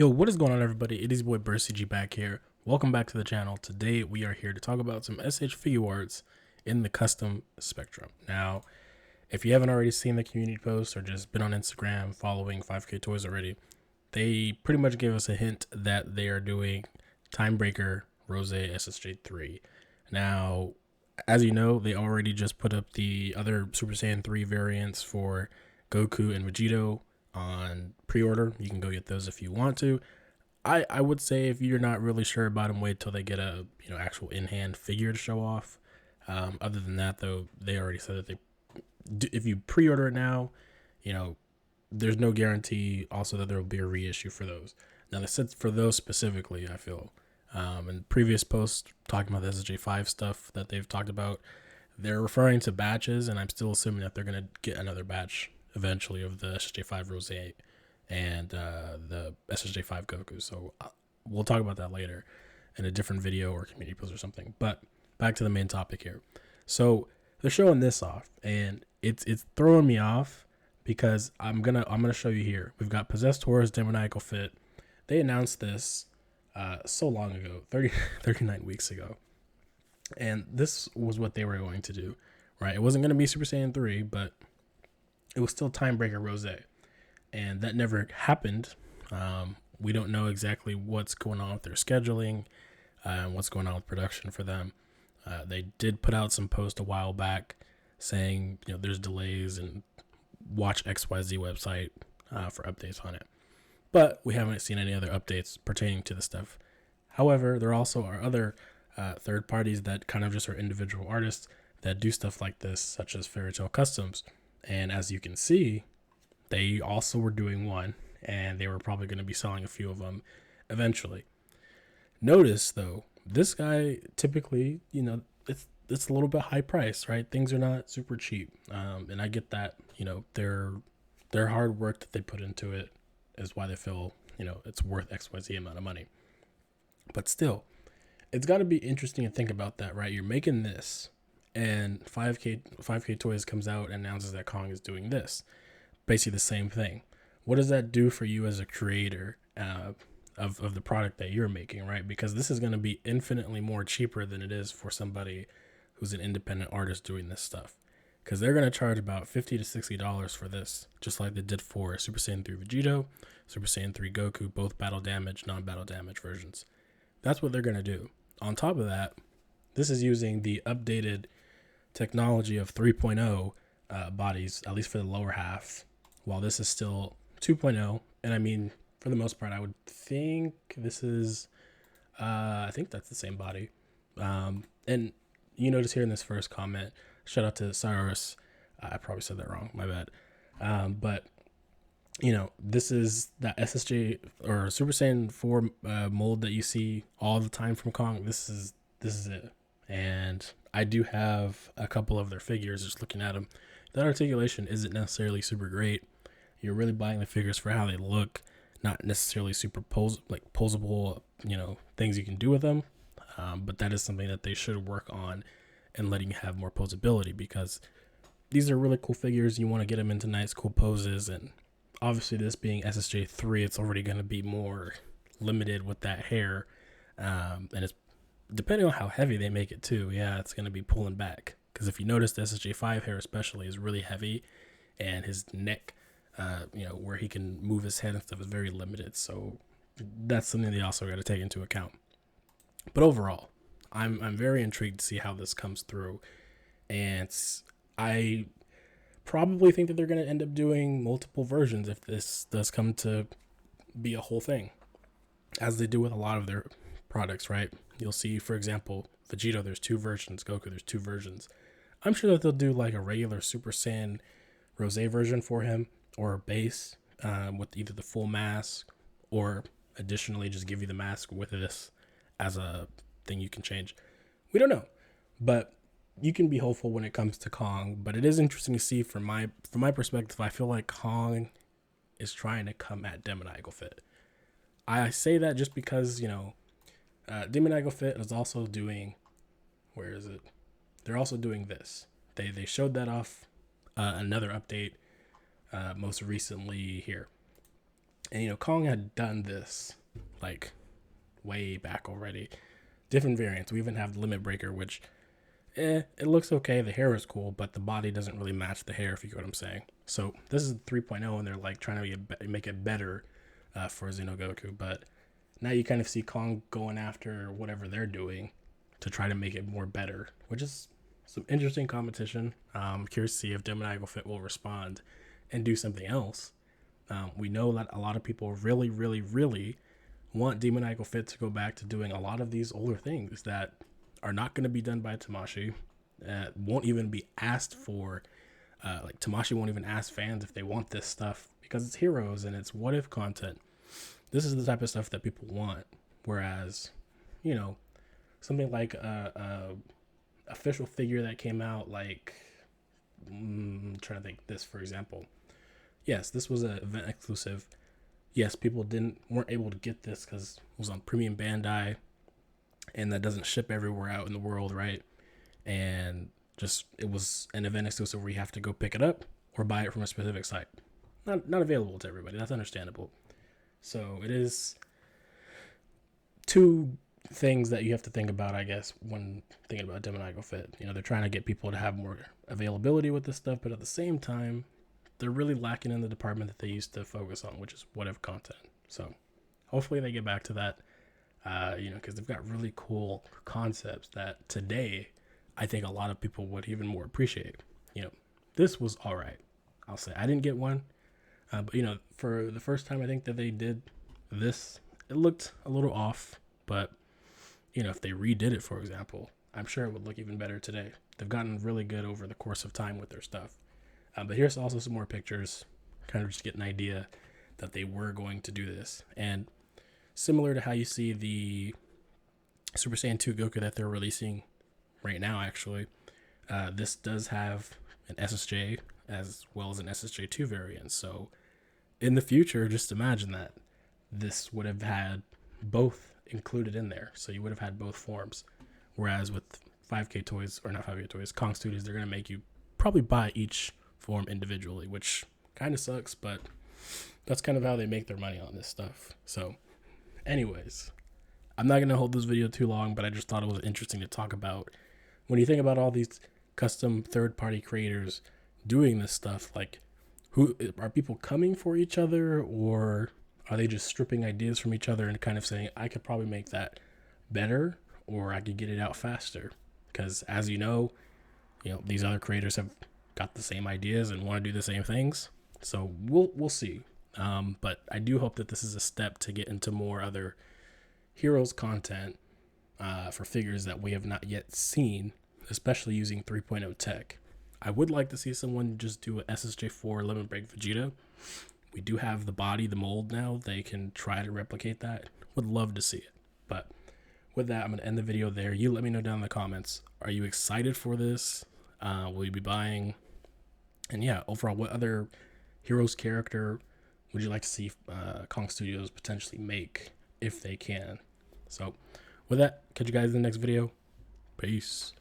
Yo, what is going on, everybody? It is your boy burstzgyt back here. Welcome back to the channel. Today we are here to talk about some SH Figuarts in the custom spectrum. Now, if you haven't already seen the community post or just been on Instagram following 5K Toys already, they pretty much gave us a hint that they are doing Breaker Ssj3. Now, as you know, they already just put up the other Super Saiyan 3 variants for Goku and Vegito on pre-order. You can go get those if you want to. I would say if you're not really sure about them, wait till they get a actual in-hand figure to show off. Other than that, though, they already said that if you pre-order it now, there's no guarantee also that there will be a reissue for those. Now, they said for those specifically, I feel in previous posts talking about the SSJ5 stuff that they've talked about, they're referring to batches, and I'm still assuming that they're going to get another batch eventually of the SSJ5 Rose and the SSJ5 Goku. So we'll talk about that later in a different video or community post or something. But back to the main topic here. So they're showing this off, and it's throwing me off because I'm gonna show you here. We've got Possessed Taurus Demoniacal Fit. They announced this so long ago, 39 weeks ago, and this was what they were going to do, right? It wasn't going to be Super Saiyan 3, but it was still Breaker Rose, and that never happened. We don't know exactly what's going on with their scheduling and what's going on with production for them. They did put out some post a while back saying there's delays, and watch XYZ website for updates on it. But we haven't seen any other updates pertaining to the stuff. However, there also are other third parties that kind of just are individual artists that do stuff like this, such as Fairy Tale Customs. And as you can see, they also were doing one, and they were probably going to be selling a few of them eventually. Notice, though, this guy typically, it's a little bit high price, right? Things are not super cheap. And I get that, their hard work that they put into it is why they feel, it's worth XYZ amount of money. But still, it's got to be interesting to think about that, right? You're making this, and 5K Toys comes out and announces that Kong is doing this. Basically the same thing. What does that do for you as a creator of the product that you're making, right? Because this is going to be infinitely more cheaper than it is for somebody who's an independent artist doing this stuff. Because they're going to charge about $50 to $60 for this, just like they did for Super Saiyan 3 Vegito, Super Saiyan 3 Goku, both battle damage, non-battle damage versions. That's what they're going to do. On top of that, this is using the updated technology of 3.0 bodies, at least for the lower half, while this is still 2.0. And I mean, for the most part, I would think this is, I think that's the same body. And you notice here in this first comment, shout out to Cyrus. I probably said that wrong, my bad. But this is that SSJ or Super Saiyan 4 mold that you see all the time from Kong. This is it. And I do have a couple of their figures, just looking at them. That articulation isn't necessarily super great. You're really buying the figures for how they look, not necessarily super posable, things you can do with them. But that is something that they should work on and letting you have more posability, because these are really cool figures. You want to get them into nice, cool poses. And obviously this being SSJ3, it's already going to be more limited with that hair. And it's depending on how heavy they make it too. Yeah, it's going to be pulling back. Because if you notice, the SSJ5 hair especially is really heavy, and his neck, where he can move his head and stuff, is very limited. So that's something they also got to take into account. But overall, I'm very intrigued to see how this comes through, and I probably think that they're going to end up doing multiple versions if this does come to be a whole thing, as they do with a lot of their products, right? You'll see, for example, Vegito, there's 2 versions. Goku, there's 2 versions. I'm sure that they'll do like a regular Super Saiyan Rose version for him, or a base with either the full mask, or additionally just give you the mask with this as a thing you can change. We don't know, but you can be hopeful when it comes to Kong. But it is interesting to see from my perspective. I feel like Kong is trying to come at Demoniacal Fit. I say that just because Demoniacal Fit is also doing, where is it? They're also doing this. They showed that off another update most recently here. And, Kong had done this, like, way back already. Different variants. We even have the Limit Breaker, which, it looks okay. The hair is cool, but the body doesn't really match the hair, if you get what I'm saying. So this is 3.0, and they're, like, trying to make it better for Xenogoku. But now you kind of see Kong going after whatever they're doing to try to make it more better, which is some interesting competition. I'm curious to see if Demoniacal Fit will respond and do something else. We know that a lot of people really, really, really want Demoniacal Fit to go back to doing a lot of these older things that are not going to be done by Tamashii. Won't even be asked for. Like, Tamashii won't even ask fans if they want this stuff because it's Heroes and it's what if content. This is the type of stuff that people want. Whereas, something like a official figure that came out, like, I'm trying to think this, for example. Yes, this was an event exclusive. Yes, people weren't able to get this because it was on Premium Bandai, and that doesn't ship everywhere out in the world, right? And just, it was an event exclusive where you have to go pick it up or buy it from a specific site. Not available to everybody. That's understandable. So it is two things that you have to think about, I guess, when thinking about Demoniacal Fit. They're trying to get people to have more availability with this stuff, but at the same time, they're really lacking in the department that they used to focus on, which is what if content. So hopefully they get back to that, because they've got really cool concepts that today I think a lot of people would even more appreciate. This was all right. I'll say I didn't get one, but for the first time I think that they did this, it looked a little off, but if they redid it, for example, I'm sure it would look even better today. They've gotten really good over the course of time with their stuff. But here's also some more pictures, kind of just get an idea that they were going to do this. And similar to how you see the Super Saiyan 2 Goku that they're releasing right now, actually, this does have an SSJ as well as an SSJ2 variant. So in the future, just imagine that this would have had both included in there. So you would have had both forms. Whereas with 5K Toys, or not 5K Toys, Kong Studios, they're going to make you probably buy each form individually, which kind of sucks, but that's kind of how they make their money on this stuff. So anyways, I'm not going to hold this video too long, but I just thought it was interesting to talk about. When you think about all these custom third-party creators doing this stuff, like, who are people coming for each other, or are they just stripping ideas from each other and kind of saying, I could probably make that better, or I could get it out faster? Because as you know, these other creators have got the same ideas and want to do the same things. So we'll see. But I do hope that this is a step to get into more other Heroes content for figures that we have not yet seen, especially using 3.0 tech. I would like to see someone just do a SSJ4 Limit Break Vegeta. We do have the body, the mold now. They can try to replicate that. Would love to see it. But with that, I'm going to end the video there. You let me know down in the comments. Are you excited for this? Will you be buying? And yeah, overall, what other Heroes character would you like to see Kong Studios potentially make if they can? So with that, catch you guys in the next video. Peace.